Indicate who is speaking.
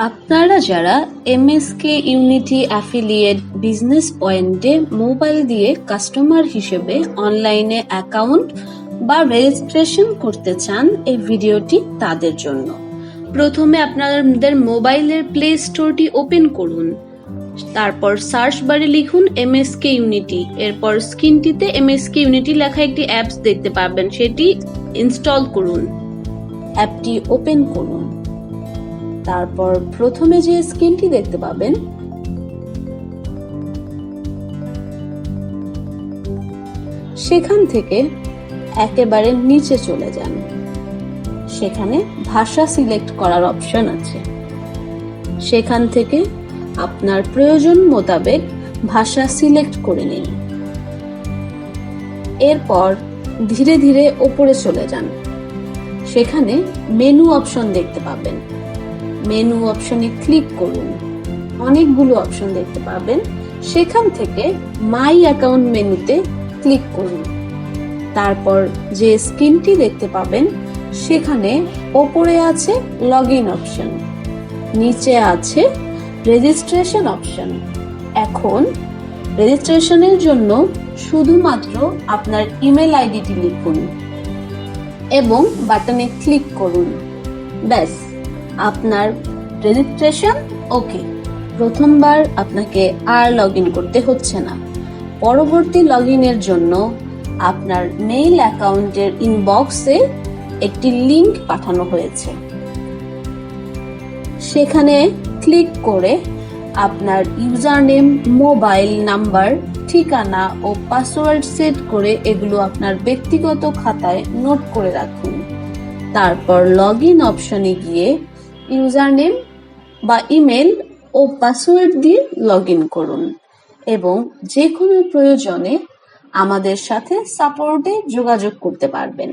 Speaker 1: আপনারা যারা MSK unity affiliate business পয়েন্টে মোবাইল দিয়ে কাস্টমার হিসেবে অনলাইনে অ্যাকাউন্ট বা রেজিস্ট্রেশন করতে চান, এই ভিডিওটি তাদের জন্য। প্রথমে আপনাদের মোবাইলের প্লে স্টোরটি ওপেন করুন, তারপর সার্চ বারে লিখুন এমএসকে ইউনিটি। এরপর স্ক্রিনটিতে এমএসকে ইউনিটি লেখা একটি অ্যাপস দেখতে পাবেন, সেটি ইনস্টল করুন। অ্যাপটি ওপেন করুন, তারপর প্রথমে যে স্ক্রিনটি দেখতে পাবেন সেখান থেকে একেবারে নিচে চলে যান। সেখানে ভাষা সিলেক্ট করার অপশন আছে, সেখান থেকে আপনার প্রয়োজন মোতাবেক ভাষা সিলেক্ট করে নিন। এরপর ধীরে ধীরে উপরে চলে যান, সেখানে মেনু অপশন দেখতে পাবেন। মেনু অপশনে ক্লিক করুন, অনেকগুলো অপশন দেখতে পাবেন। সেখান থেকে মাই অ্যাকাউন্ট মেনুতে ক্লিক করুন। তারপর যে স্ক্রিনটি দেখতে পাবেন সেখানে ওপরে আছে লগ ইন অপশন, নিচে আছে রেজিস্ট্রেশন অপশন। এখন রেজিস্ট্রেশনের জন্য শুধুমাত্র আপনার ইমেল আইডিটি লিখুন এবং বাটনে ক্লিক করুন। ব্যাস, আপনার রেজিস্ট্রেশন ওকে। প্রথমবার আপনাকে আর লগ ইন করতে হচ্ছে না। পরবর্তী লগ ইনের জন্য আপনার মেইল অ্যাকাউন্টের ইনবক্সে একটি লিংক পাঠানো হয়েছে, সেখানে ক্লিক করে আপনার ইউজার নেম, মোবাইল নাম্বার, ঠিকানা ও পাসওয়ার্ড সেট করে এগুলো আপনার ব্যক্তিগত খাতায় নোট করে রাখুন। তারপর লগ ইন অপশনে গিয়ে ইউজার নেম বা ইমেল ও পাসওয়ার্ড দিয়ে লগ ইন করুন এবং যে কোনো প্রয়োজনে আমাদের সাথে সাপোর্টে যোগাযোগ করতে পারবেন।